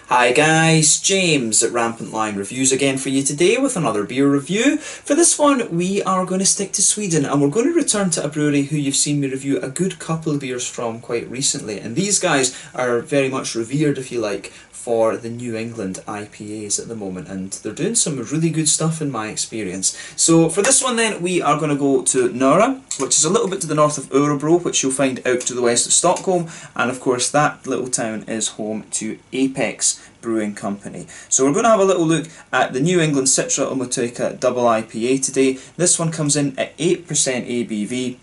Hi guys, James at RampantLionReviews again for you today with another beer review. For this one we are going to stick to Sweden and we're going to return to a brewery who you've seen me review a good couple of beers from quite recently, and these guys are very much revered, if you like, for the New England IPAs at the moment, and they're doing some really good stuff in my experience. So for this one then we are going to go to Nora, which is a little bit to the north of Örebro, which you'll find out to the west of Stockholm, and of course that little town is home to Apex Brewing Company. So we're going to have a little look at the New England Citra Motueka Double IPA today. This one comes in at 8% ABV,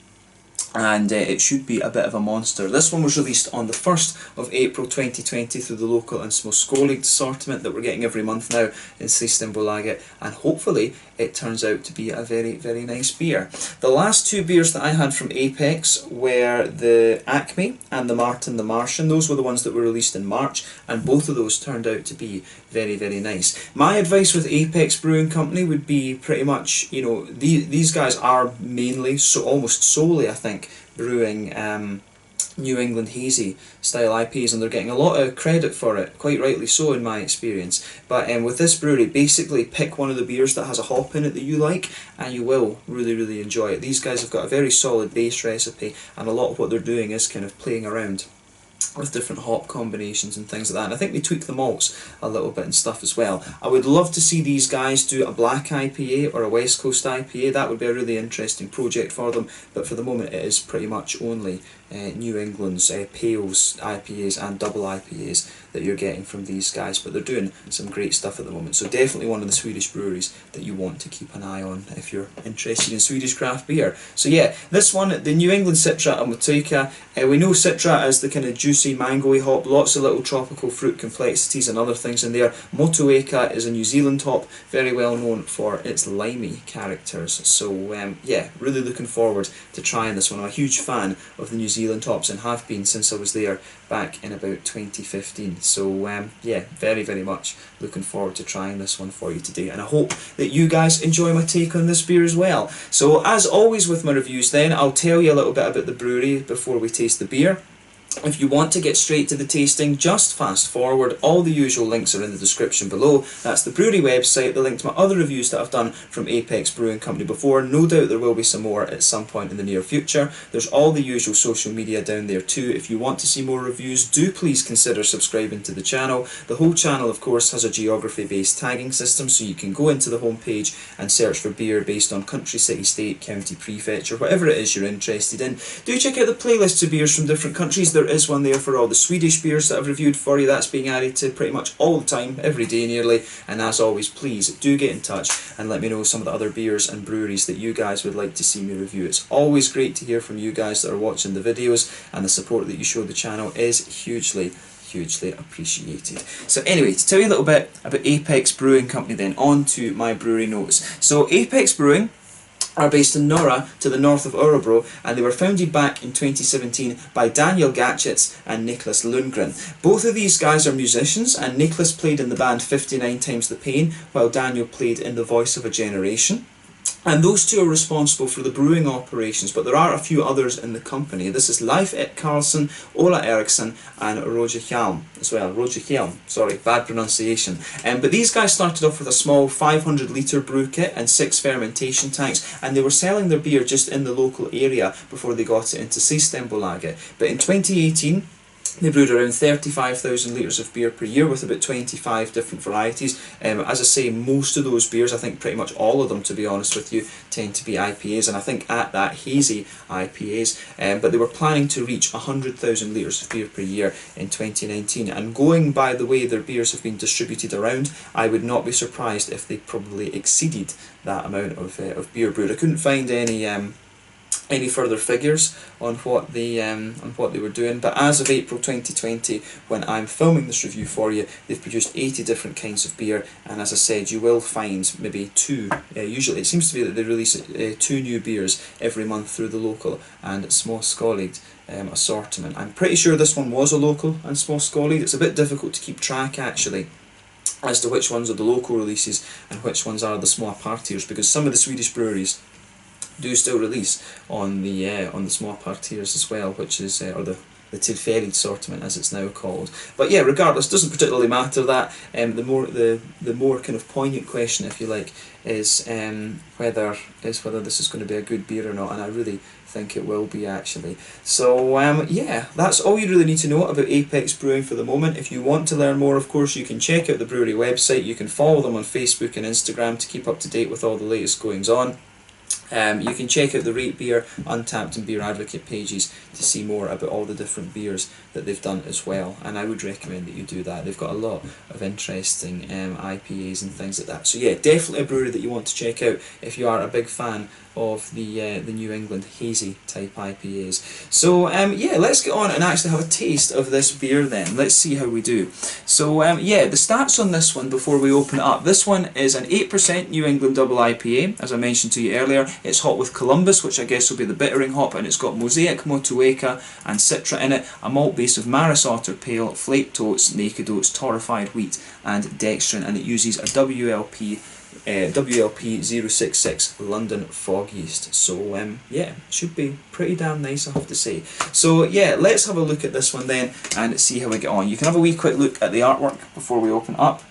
and it should be a bit of a monster. This one was released on the 1st of April 2020 through the local and Småskoligt assortment that we're getting every month now in Systembolaget, and hopefully it turns out to be a very, very nice beer. The last two beers that I had from Apex were the Acme and the Martin the Martian. Those were the ones that were released in March, and both of those turned out to be very, very nice. My advice with Apex Brewing Company would be pretty much, you know, these guys are mainly, so almost solely I think, brewing New England hazy style IPAs, and they're getting a lot of credit for it, quite rightly so in my experience. But with this brewery, basically pick one of the beers that has a hop in it that you like and you will really, really enjoy it. These guys have got a very solid base recipe, and a lot of what they're doing is kind of playing around with different hop combinations and things like that, and I think they tweak the malts a little bit and stuff as well. I would love to see these guys do a black IPA or a West Coast IPA. That would be a really interesting project for them, but for the moment it is pretty much only New England's Pales IPAs and double IPAs that you're getting from these guys, but they're doing some great stuff at the moment. So definitely one of the Swedish breweries that you want to keep an eye on if you're interested in Swedish craft beer. So yeah, this one, the New England Citra Motueka, we know Citra as the kind of juicy mangoey hop, lots of little tropical fruit complexities and other things in there. Motueka is a New Zealand hop, very well known for its limey characters. So yeah, really looking forward to trying this one. I'm a huge fan of the New Zealand hops and have been since I was there back in about 2015. So yeah, very, very much looking forward to trying this one for you today, and I hope that you guys enjoy my take on this beer as well. So as always with my reviews then, I'll tell you a little bit about the brewery before we taste the beer. If you want to get straight to the tasting, just fast forward. All the usual links are in the description below. That's the brewery website, the link to my other reviews that I've done from Apex Brewing Company before. No doubt there will be some more at some point in the near future. There's all the usual social media down there too. If you want to see more reviews, do please consider subscribing to the channel. The whole channel, of course, has a geography-based tagging system, so you can go into the homepage and search for beer based on country, city, state, county, prefecture, whatever it is you're interested in. Do check out the playlists of beers from different countries. There is one there for all the Swedish beers that I've reviewed for you. That's being added to pretty much all the time, every day nearly. And as always, please do get in touch and let me know some of the other beers and breweries that you guys would like to see me review. It's always great to hear from you guys that are watching the videos, and the support that you show the channel is hugely appreciated. So anyway, to tell you a little bit about Apex Brewing Company then, on to my brewery notes. So Apex Brewing are based in Nora to the north of Örebro, and they were founded back in 2017 by Daniel Gatchitz and Niklas Lundgren. Both of these guys are musicians, and Niklas played in the band 59 Times the Pain, while Daniel played in The Voice of a Generation. And those two are responsible for the brewing operations, but there are a few others in the company. This is Leif Carlson, Ola Eriksson, and Roger Hjelm as well. Roger Hjelm, sorry, bad pronunciation. But these guys started off with a small 500 litre brew kit and 6 fermentation tanks, and they were selling their beer just in the local area before they got it into Systembolaget. But in 2018, they brewed around 35,000 litres of beer per year with about 25 different varieties. As I say, most of those beers, I think pretty much all of them to be honest with you, tend to be IPAs, and I think at that hazy IPAs, but they were planning to reach 100,000 litres of beer per year in 2019, and going by the way their beers have been distributed around, I would not be surprised if they probably exceeded that amount of beer brewed. I couldn't find any further figures on what they were doing, but as of April 2020, when I'm filming this review for you, they've produced 80 different kinds of beer, and as I said, you will find maybe two, usually it seems to be that they release 2 new beers every month through the local and Småskoligt assortment. I'm pretty sure this one was a local and Småskoligt. It's a bit difficult to keep track actually as to which ones are the local releases and which ones are the small partiers, because some of the Swedish breweries do still release on the small partiers as well, which is or the the Tidferied assortment as it's now called. But yeah, regardless, doesn't particularly matter that. The more kind of poignant question, if you like, is whether this is going to be a good beer or not, and I really think it will be actually. So yeah, that's all you really need to know about Apex Brewing for the moment. If you want to learn more, of course, you can check out the brewery website. You can follow them on Facebook and Instagram to keep up to date with all the latest goings on. You can check out the Rate Beer, Untappd and Beer Advocate pages to see more about all the different beers that they've done as well, and I would recommend that you do that. They've got a lot of interesting IPAs and things like that. So yeah, definitely a brewery that you want to check out if you are a big fan of the New England hazy type IPAs. So yeah, let's get on and actually have a taste of this beer then. Let's see how we do. So yeah, the stats on this one before we open it up. This one is an 8% New England double IPA, as I mentioned to you earlier. It's hot with Columbus, which I guess will be the bittering hop, and it's got Mosaic, Motueka and Citra in it, a malt base of Maris Otter Pale, flaked oats, naked oats, torrefied wheat and dextrin, and it uses a WLP 066 London fog yeast. So yeah, should be pretty damn nice, I have to say. So yeah, let's have a look at this one then and see how we get on. You can have a wee quick look at the artwork before we open up.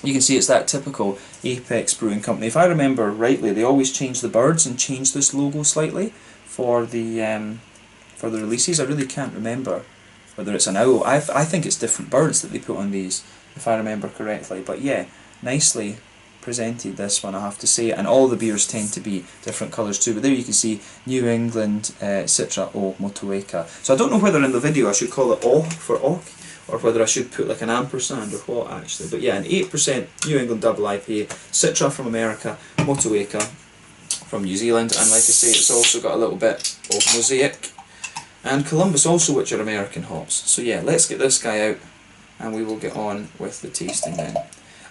You can see it's that typical Apex Brewing Company. If I remember rightly, they always change the birds and change this logo slightly for the releases. I really can't remember whether it's an owl. I think it's different birds that they put on these, if I remember correctly. But yeah, nicely presented this one, I have to say, and all the beers tend to be different colours too. But there you can see New England Citra Motueka. So I don't know whether in the video I should call it O for oak, or whether I should put like an ampersand or what actually. But yeah, an 8% New England double IPA, Citra from America, Motueka from New Zealand, and like I say, it's also got a little bit of Mosaic and Columbus also, which are American hops. So yeah, let's get this guy out and we will get on with the tasting then.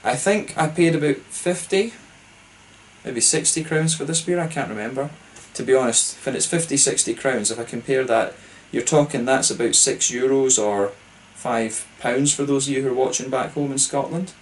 I think I paid about 50, maybe 60 crowns for this beer, I can't remember. To be honest, when it's 50, 60 crowns, if I compare that, you're talking that's about €6 or £5 for those of you who are watching back home in Scotland.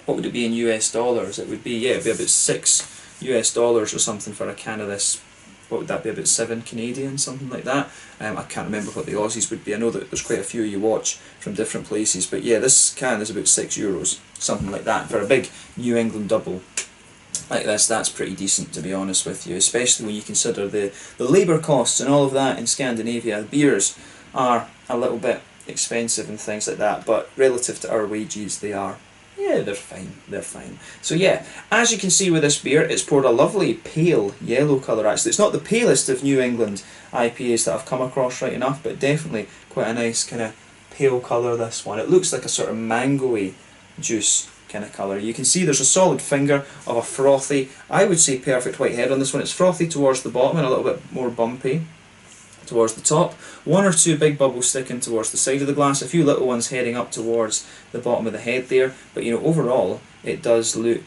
What would it be in US dollars? It would be, yeah, it'd be about $6 US or something for a can of this. What would that be, about 7 Canadian, something like that? I can't remember what the Aussies would be. I know that there's quite a few you watch from different places, but yeah, this can is about €6, something like that. For a big New England double like this, that's pretty decent, to be honest with you, especially when you consider the labour costs and all of that in Scandinavia. Beers are a little bit expensive and things like that, but relative to our wages, they are, yeah, they're fine. So yeah, as you can see with this beer, it's poured a lovely pale yellow colour actually. It's not the palest of New England IPAs that I've come across, right enough, but definitely quite a nice kind of pale colour, this one. It looks like a sort of mango-y juice kind of colour. You can see there's a solid finger of a frothy, I would say perfect white head on this one. It's frothy towards the bottom and a little bit more bumpy towards the top. One or two big bubbles sticking towards the side of the glass, a few little ones heading up towards the bottom of the head there, but you know, overall it does look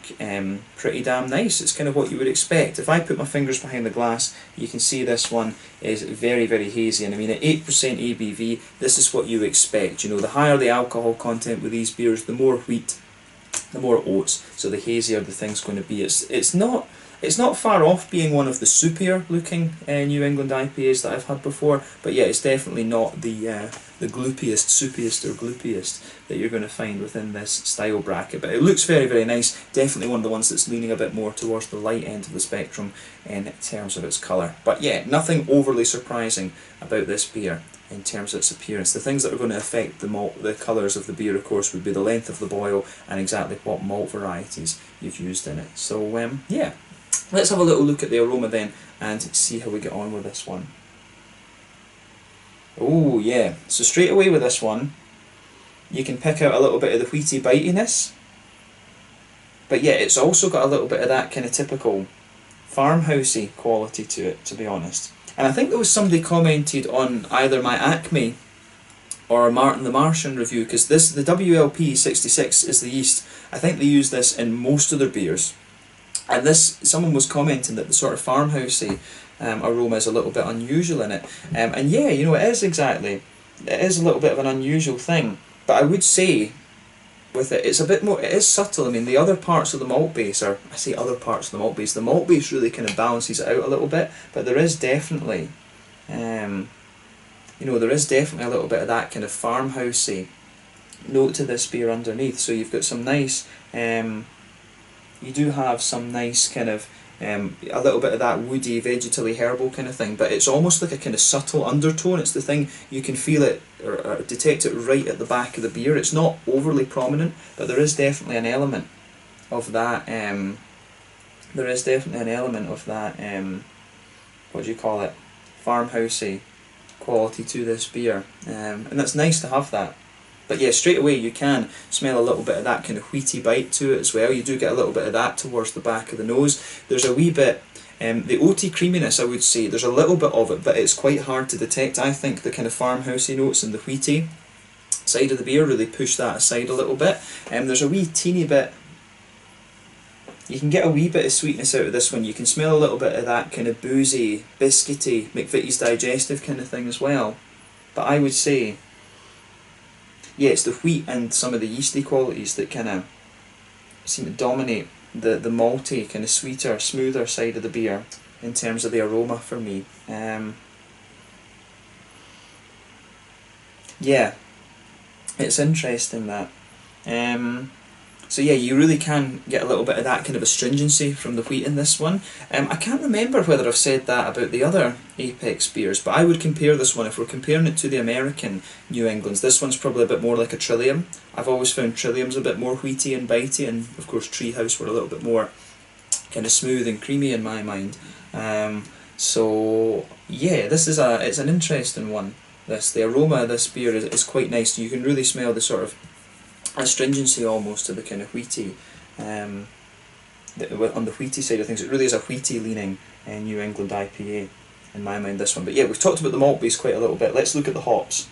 pretty damn nice. It's kind of what you would expect. If I put my fingers behind the glass, you can see this one is very, very hazy, and I mean at 8% ABV, this is what you expect. You know, the higher the alcohol content with these beers, the more wheat, the more oats, so the hazier the thing's going to be. It's not far off being one of the soupier looking New England IPAs that I've had before, but yeah, it's definitely not the gloopiest, soupiest or gloopiest that you're going to find within this style bracket. But it looks very, very nice. Definitely one of the ones that's leaning a bit more towards the light end of the spectrum in terms of its colour. But yeah, nothing overly surprising about this beer in terms of its appearance. The things that are going to affect the colours of the beer, of course, would be the length of the boil and exactly what malt varieties you've used in it. So yeah. Let's have a little look at the aroma then and see how we get on with this one. Oh yeah, so straight away with this one, you can pick out a little bit of the wheaty bitiness. But yeah, it's also got a little bit of that kind of typical farmhousey quality to it, to be honest. And I think there was somebody commented on either my Acme or Martin the Martian review, because the WLP 66 is the yeast. I think they use this in most of their beers. And someone was commenting that the sort of farmhousey aroma is a little bit unusual in it. And yeah, you know, it is a little bit of an unusual thing. But I would say with it, it's a bit more, it is subtle. I mean, the other parts of the malt base the malt base really kind of balances it out a little bit. But there is definitely you know, there is definitely a little bit of that kind of farmhousey note to this beer underneath. So you've got some nice, you do have some nice kind of, a little bit of that woody, vegetally, herbal kind of thing, but it's almost like a kind of subtle undertone. It's the thing, you can feel it or detect it right at the back of the beer. It's not overly prominent, but there is definitely an element of that, there is definitely an element of that, what do you call it, farmhousey quality to this beer, and that's nice to have that. But yeah, straight away you can smell a little bit of that kind of wheaty bite to it as well. You do get a little bit of that towards the back of the nose. There's a wee bit, the oaty creaminess, I would say, there's a little bit of it, but it's quite hard to detect. I think the kind of farmhousey notes and the wheaty side of the beer really push that aside a little bit. There's a wee teeny bit, you can get a wee bit of sweetness out of this one. You can smell a little bit of that kind of boozy, biscuity, McVitie's Digestive kind of thing as well. But I would say, yeah, it's the wheat and some of the yeasty qualities that kind of seem to dominate the malty, kind of sweeter, smoother side of the beer in terms of the aroma for me. Yeah, it's interesting that. So yeah, you really can get a little bit of that kind of astringency from the wheat in this one. I can't remember whether I've said that about the other Apex beers, but I would compare this one, if we're comparing it to the American New Englands, this one's probably a bit more like a Trillium. I've always found Trilliums a bit more wheaty and bitey, and of course Treehouse were a little bit more kind of smooth and creamy in my mind. So yeah, this is it's an interesting one. The aroma of this beer is quite nice. You can really smell the sort of astringency almost to the kind of wheaty, on the wheaty side of things. It really is a wheaty leaning New England IPA in my mind, this one. But yeah, we've talked about the malt base quite a little bit. Let's look at the hops.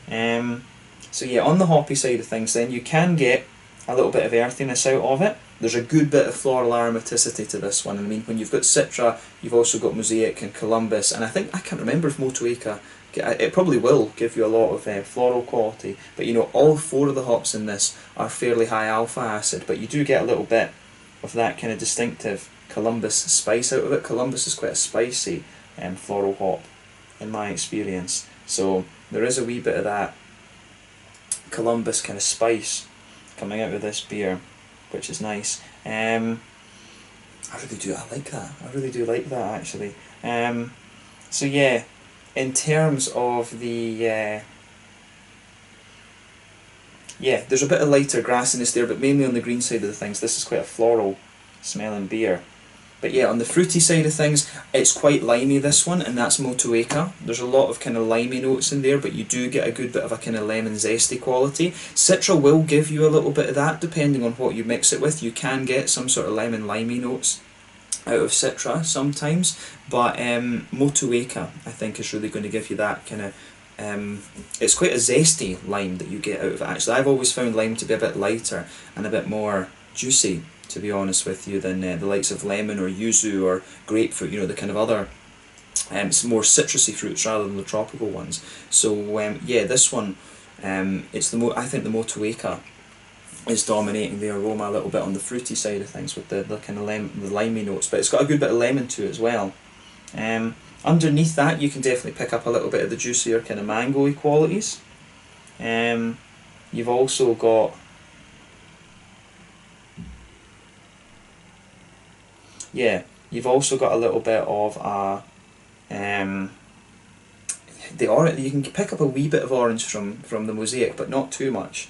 So yeah, on the hoppy side of things then, you can get a little bit of earthiness out of it. There's a good bit of floral aromaticity to this one. I mean, when you've got Citra, you've also got Mosaic and Columbus, and I can't remember if Motueka, it probably will give you a lot of floral quality, but you know, all four of the hops in this are fairly high alpha acid, but you do get a little bit of that kind of distinctive Columbus spice out of it. Columbus is quite a spicy floral hop in my experience, so there is a wee bit of that Columbus kind of spice coming out of this beer, which is nice. I like that. I really do like that, actually. So yeah, in terms of the yeah, there's a bit of lighter grassiness there, but mainly on the green side of the things. This is quite a floral smelling beer. But yeah, on the fruity side of things, it's quite limey, this one, and that's Motueka. There's a lot of kind of limey notes in there, but you do get a good bit of a kind of lemon zesty quality. Citra will give you a little bit of that, depending on what you mix it with. You can get some sort of lemon limey notes out of Citra sometimes, but Motueka, I think, is really going to give you that kind of, it's quite a zesty lime that you get out of it, actually. I've always found lime to be a bit lighter and a bit more juicy, to be honest with you, than the likes of lemon or yuzu or grapefruit, you know, the kind of other some more citrusy fruits rather than the tropical ones. So yeah, this one, it's I think the Motueka is dominating the aroma a little bit on the fruity side of things with the kind of the limey notes, but it's got a good bit of lemon to it as well. Underneath that, you can definitely pick up a little bit of the juicier kind of mango-y qualities. You've also got, yeah, you've also got a little bit of a, you can pick up a wee bit of orange from the Mosaic, but not too much.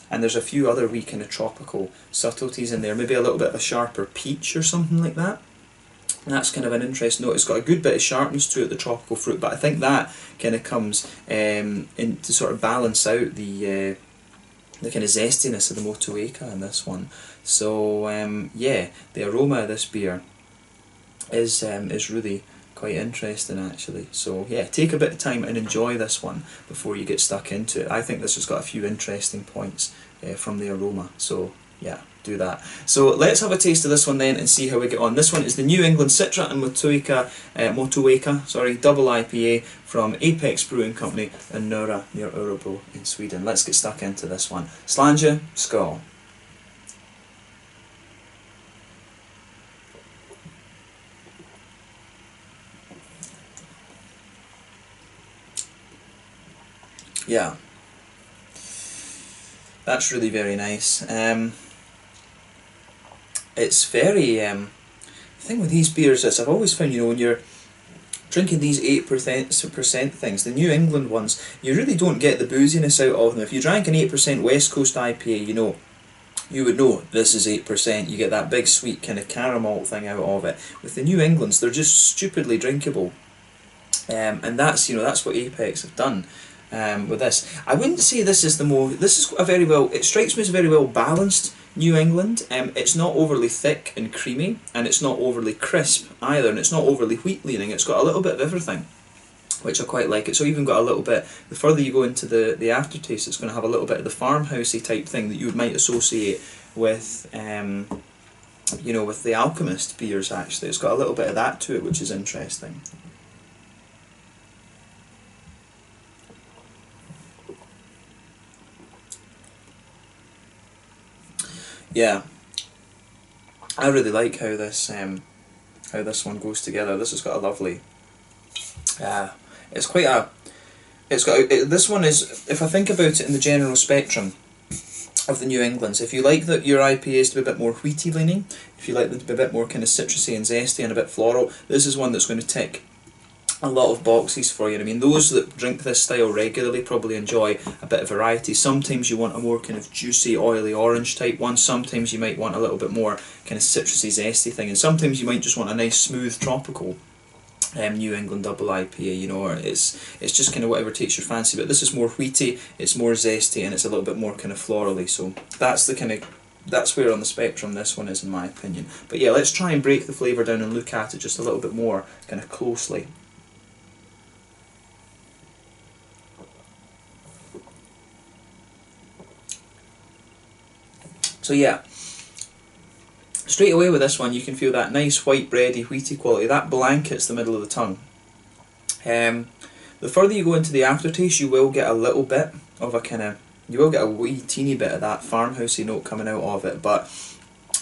And there's a few other wee kind of tropical subtleties in there, maybe a little bit of a sharper peach or something like that. And that's kind of an interesting note. It's got a good bit of sharpness to it, the tropical fruit, but I think that kind of comes in to sort of balance out the kind of zestiness of the Motueka in this one. So yeah, the aroma of this beer is really quite interesting, actually. So yeah, take a bit of time and enjoy this one before you get stuck into it. I think this has got a few interesting points from the aroma. So yeah, do that. So let's have a taste of this one then and see how we get on. This one is the New England Citra and Motueka double IPA from Apex Brewing Company in Nora near Örebro in Sweden. Let's get stuck into this one. Slanja, skål. Yeah, that's really very nice. It's very, the thing with these beers is I've always found, you know, when you're drinking these 8% things, the New England ones, you really don't get the booziness out of them. If you drank an 8% West Coast IPA, you know, you would know this is 8%. You get that big sweet kind of caramel thing out of it. With the New Englands, they're just stupidly drinkable, and that's, you know, that's what Apex have done. With this, I wouldn't say this is the more. This is a very well. It strikes me as a very well balanced New England. It's not overly thick and creamy, and it's not overly crisp either, and it's not overly wheat leaning. It's got a little bit of everything, which I quite like. It's even got a little bit. The further you go into the aftertaste, it's going to have a little bit of the farmhousey type thing that you might associate with, you know, with the Alchemist beers. Actually, it's got a little bit of that to it, which is interesting. Yeah, I really like how this one goes together. This has got a lovely. It's quite a. It's got this one is, if I think about it in the general spectrum of the New Englands, if you like that your IPAs to be a bit more wheaty leaning, if you like them to be a bit more kind of citrusy and zesty and a bit floral, this is one that's going to tick a lot of boxes for you. I mean, those that drink this style regularly probably enjoy a bit of variety. Sometimes you want a more kind of juicy, oily orange type one. Sometimes you might want a little bit more kind of citrusy, zesty thing, and sometimes you might just want a nice, smooth, tropical New England double IPA. You know, or it's just kind of whatever takes your fancy. But this is more wheaty, it's more zesty, and it's a little bit more kind of florally. So that's the kind of. That's where on the spectrum this one is, in my opinion. But yeah, let's try and break the flavour down and look at it just a little bit more kind of closely. So yeah, straight away with this one you can feel that nice white bready wheaty quality, that blankets the middle of the tongue. The further you go into the aftertaste, you will get a little bit of a kind of, you will get a wee teeny bit of that farmhousey note coming out of it, but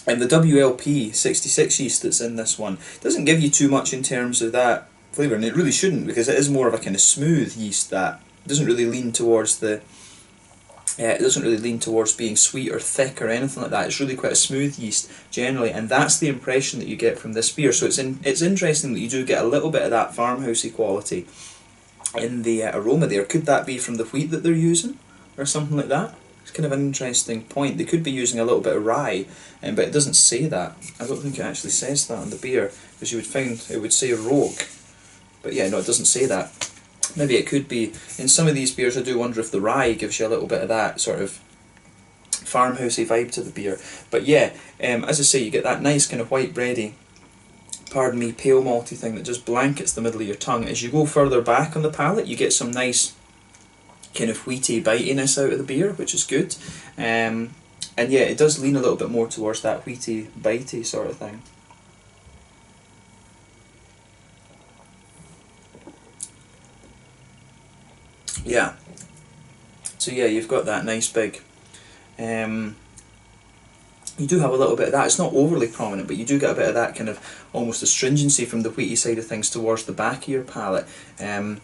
the WLP 66 yeast that's in this one doesn't give you too much in terms of that flavour, and it really shouldn't, because it is more of a kind of smooth yeast that doesn't really lean towards the it doesn't really lean towards being sweet or thick or anything like that. It's really quite a smooth yeast generally, and that's the impression that you get from this beer. So it's interesting that you do get a little bit of that farmhousey quality in the aroma there. Could that be from the wheat that they're using or something like that? It's kind of an interesting point. They could be using a little bit of rye, but it doesn't say that. I don't think it actually says that on the beer, because you would find it would say rogue. But yeah, no, it doesn't say that. Maybe it could be, in some of these beers I do wonder if the rye gives you a little bit of that sort of farmhousey vibe to the beer. But yeah, as I say, you get that nice kind of white bready, pardon me, pale malty thing that just blankets the middle of your tongue. As you go further back on the palate, you get some nice kind of wheaty bitiness out of the beer, which is good. And yeah, it does lean a little bit more towards that wheaty, bitey sort of thing. Yeah. So yeah, you've got that nice big. You do have a little bit of that. It's not overly prominent, but you do get a bit of that kind of almost astringency from the wheaty side of things towards the back of your palate. And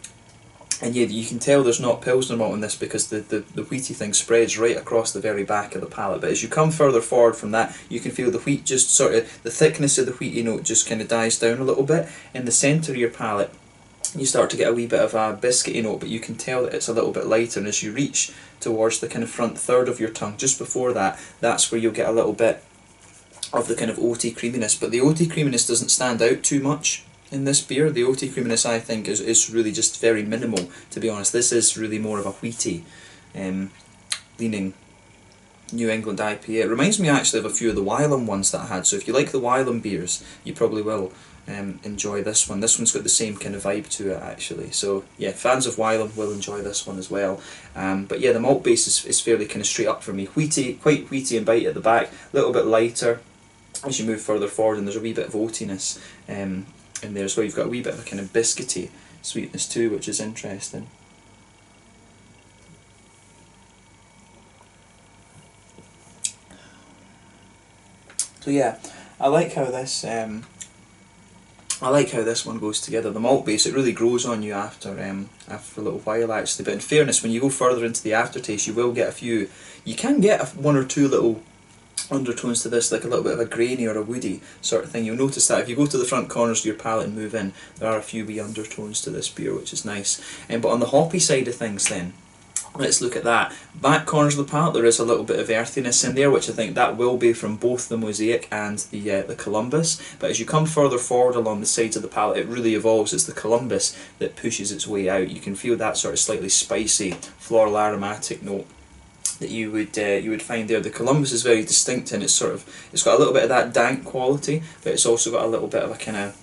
yeah, you can tell there's not Pilsner malt in this, because the wheaty thing spreads right across the very back of the palate. But as you come further forward from that, you can feel the wheat just sort of, the thickness of the wheaty note just kind of dies down a little bit. In the centre of your palate, you start to get a wee bit of a biscuity note, but you can tell that it's a little bit lighter, and as you reach towards the kind of front third of your tongue, just before that, that's where you'll get a little bit of the kind of oaty creaminess. But the oaty creaminess doesn't stand out too much in this beer. The oaty creaminess, I think, is really just very minimal, to be honest. This is really more of a wheaty leaning New England IPA. It reminds me actually of a few of the Wylam ones that I had, so if you like the Wylam beers, you probably will enjoy this one. This one's got the same kind of vibe to it actually, so yeah, fans of Wylam will enjoy this one as well. But yeah, the malt base is fairly kind of straight up for me. Wheaty, quite wheaty and bitey at the back, a little bit lighter as you move further forward, and there's a wee bit of oatiness in there as well. You've got a wee bit of a kind of biscuity sweetness too, which is interesting. So yeah, I like how this I like how this one goes together. The malt base, it really grows on you after a little while actually. But in fairness, when you go further into the aftertaste, you will get a few. You can get one or two little undertones to this, like a little bit of a grainy or a woody sort of thing. You'll notice that if you go to the front corners of your palate and move in, there are a few wee undertones to this beer, which is nice. But on the hoppy side of things then, let's look at that. Back corners of the palate, there is a little bit of earthiness in there, which I think that will be from both the Mosaic and the Columbus. But as you come further forward along the sides of the palate, it really evolves. It's the Columbus that pushes its way out. You can feel that sort of slightly spicy, floral aromatic note that you would find there. The Columbus is very distinct, and it's got a little bit of that dank quality, but it's also got a little bit of a kind of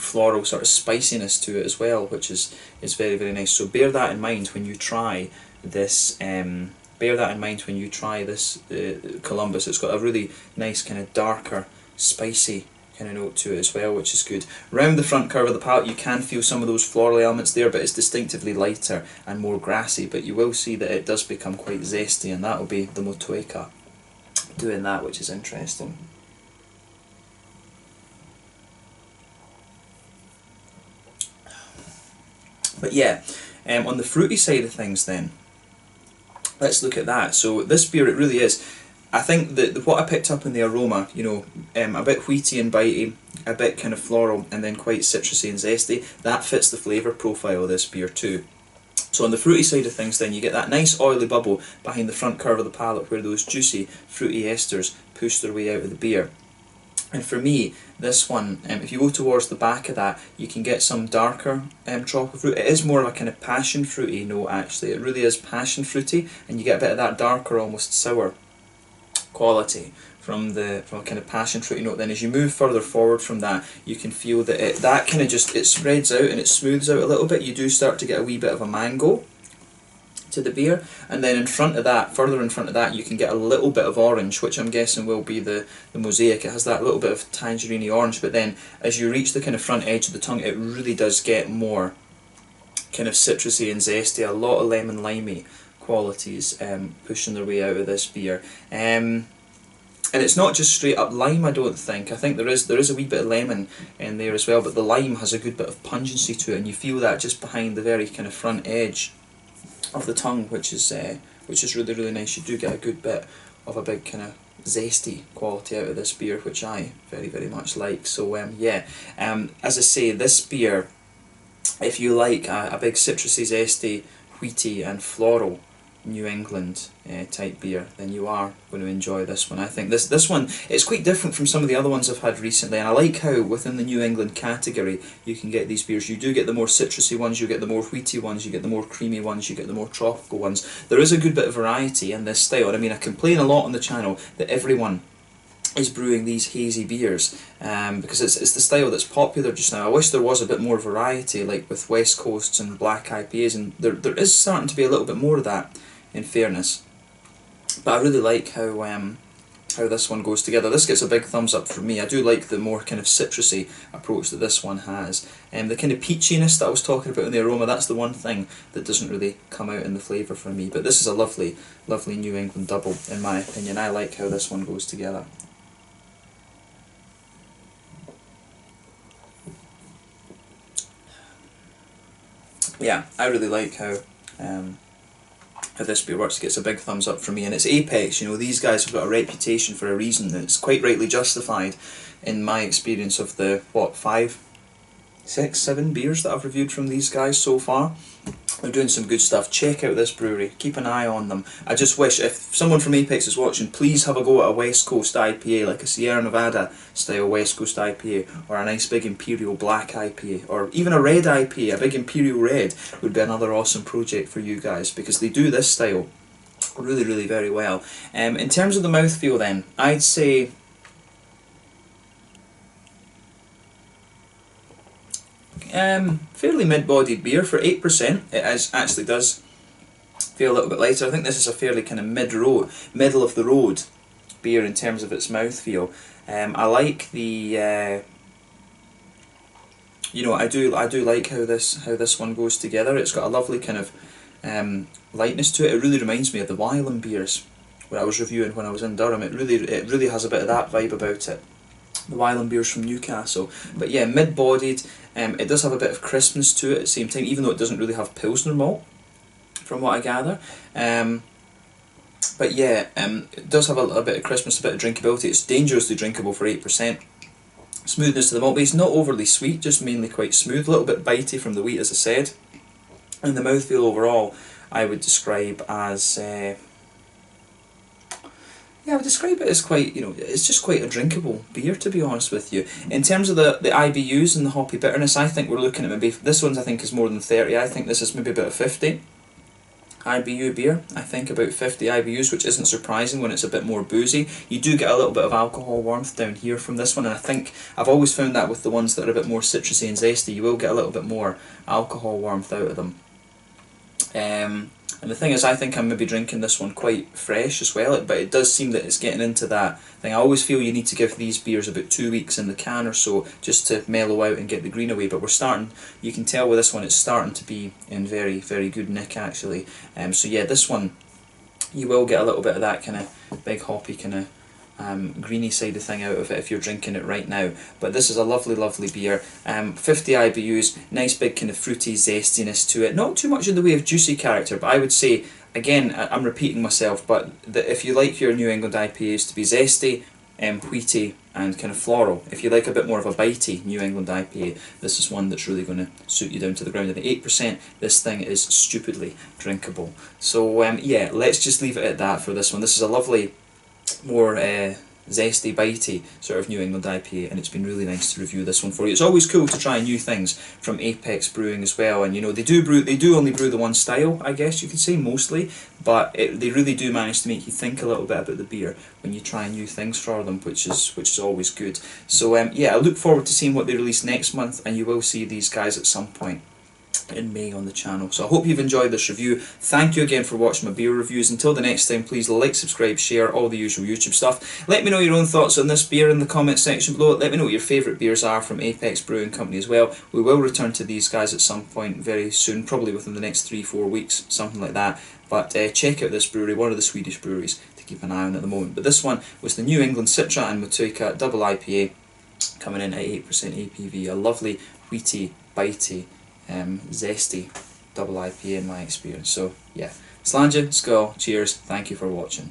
floral sort of spiciness to it as well, which is very, very nice. So bear that in mind when you try this. Columbus. It's got a really nice kind of darker, spicy kind of note to it as well, which is good. Round the front curve of the palate, you can feel some of those floral elements there, but it's distinctively lighter and more grassy. But you will see that it does become quite zesty, and that will be the Motueka doing that, which is interesting. But yeah, on the fruity side of things then, let's look at that. So this beer, it really is, I think that what I picked up in the aroma, you know, a bit wheaty and bitey, a bit kind of floral, and then quite citrusy and zesty, that fits the flavour profile of this beer too. So on the fruity side of things then, you get that nice oily bubble behind the front curve of the palate where those juicy fruity esters push their way out of the beer. And for me, this one, if you go towards the back of that, you can get some darker tropical fruit. It is more of a kind of passion fruity note actually. It really is passion fruity, and you get a bit of that darker, almost sour quality from a kind of passion fruity note. Then as you move further forward from that, you can feel that it spreads out and it smooths out a little bit. You do start to get a wee bit of a mango to the beer, and then further in front of that, you can get a little bit of orange, which I'm guessing will be the Mosaic. It has that little bit of tangerine orange, but then as you reach the kind of front edge of the tongue, it really does get more kind of citrusy and zesty, a lot of lemon limey qualities pushing their way out of this beer. And it's not just straight up lime, I don't think. I think there is a wee bit of lemon in there as well, but the lime has a good bit of pungency to it, and you feel that just behind the very kind of front edge of the tongue, which is really, really nice. You do get a good bit of a big kind of zesty quality out of this beer, which I very, very much like. So yeah, as I say, this beer, if you like a big citrusy, zesty, wheaty and floral New England type beer, then you are going to enjoy this one. I think this one, it's quite different from some of the other ones I've had recently, and I like how within the New England category you can get these beers. You do get the more citrusy ones, you get the more wheaty ones, you get the more creamy ones, you get the more tropical ones. There is a good bit of variety in this style, and I mean, I complain a lot on the channel that everyone is brewing these hazy beers because it's the style that's popular just now. I wish there was a bit more variety, like with West Coasts and black IPAs, and there is starting to be a little bit more of that, in fairness. But I really like how this one goes together. This gets a big thumbs up from me. I do like the more kind of citrusy approach that this one has. The kind of peachiness that I was talking about in the aroma, that's the one thing that doesn't really come out in the flavour for me. But this is a lovely, lovely New England double, in my opinion. I like how this one goes together. Yeah, I really like how this beer works. It gets a big thumbs up from me, and it's Apex. You know, these guys have got a reputation for a reason that's quite rightly justified in my experience of the, what, 5, 6, 7 beers that I've reviewed from these guys so far. They're doing some good stuff. Check out this brewery. Keep an eye on them. I just wish, if someone from Apex is watching, please have a go at a West Coast IPA, like a Sierra Nevada style West Coast IPA, or a nice big Imperial Black IPA, or even a red IPA, a big Imperial Red would be another awesome project for you guys, because they do this style really, really very well. In terms of the mouthfeel then, I'd say fairly mid-bodied beer for 8%. It actually does feel a little bit lighter. I think this is a fairly kind of middle of the road beer in terms of its mouthfeel. I like the you know, I do like how this one goes together. It's got a lovely kind of lightness to it. It really reminds me of the Wylam beers where I was reviewing when I was in Durham. It really has a bit of that vibe about it. the Wylam beers from Newcastle. But yeah, mid-bodied. It does have a bit of crispness to it at the same time, even though it doesn't really have Pilsner malt, from what I gather. But yeah, it does have a bit of crispness, a bit of drinkability. It's dangerously drinkable for 8%. Smoothness to the malt base, not overly sweet, just mainly quite smooth. A little bit bitey from the wheat, as I said. And the mouthfeel overall, I would describe as... yeah, I would describe it as quite, it's just quite a drinkable beer, to be honest with you. In terms of the IBUs and the hoppy bitterness, I think we're looking at maybe, this one's I think is more than 30, I think this is maybe about a 50 IBU beer. I think about 50 IBUs, which isn't surprising when it's a bit more boozy. You do get a little bit of alcohol warmth down here from this one, and I think I've always found that with the ones that are a bit more citrusy and zesty, you will get a little bit more alcohol warmth out of them. And the thing is, I think I'm maybe drinking this one quite fresh as well, but it does seem that it's getting into that thing. I always feel you need to give these beers about 2 weeks in the can or so just to mellow out and get the green away, but we're starting, you can tell with this one it's starting to be in very, very good nick actually. So yeah, this one, you will get a little bit of that kind of big hoppy kind of greeny side of thing out of it if you're drinking it right now. But this is a lovely, lovely beer. 50 IBUs, nice big kind of fruity zestiness to it. Not too much in the way of juicy character, but I would say, again, I'm repeating myself, but if you like your New England IPAs to be zesty, wheaty and kind of floral, if you like a bit more of a bitey New England IPA, this is one that's really going to suit you down to the ground. And at 8%, this thing is stupidly drinkable. So yeah, let's just leave it at that for this one. This is a lovely, more zesty, bitey sort of New England IPA, and it's been really nice to review this one for you. It's always cool to try new things from Apex Brewing as well, and they do only brew the one style, I guess you could say, mostly, but they really do manage to make you think a little bit about the beer when you try new things for them, which is always good. So yeah, I look forward to seeing what they release next month, and you will see these guys at some point in May on the channel. So I hope you've enjoyed this review. Thank you again for watching my beer reviews. Until the next time, please like, subscribe, share, all the usual YouTube stuff. Let me know your own thoughts on this beer in the comment section below. Let me know what your favourite beers are from Apex Brewing Company as well. We will return to these guys at some point very soon, probably within the next 3-4 weeks, something like that. But check out this brewery, one of the Swedish breweries to keep an eye on at the moment. But this one was the New England Citra Motueka double IPA, coming in at 8% APV. A lovely, wheaty, bitey, zesty double IPA in my experience. So yeah, Slàinte, skål, cheers, thank you for watching.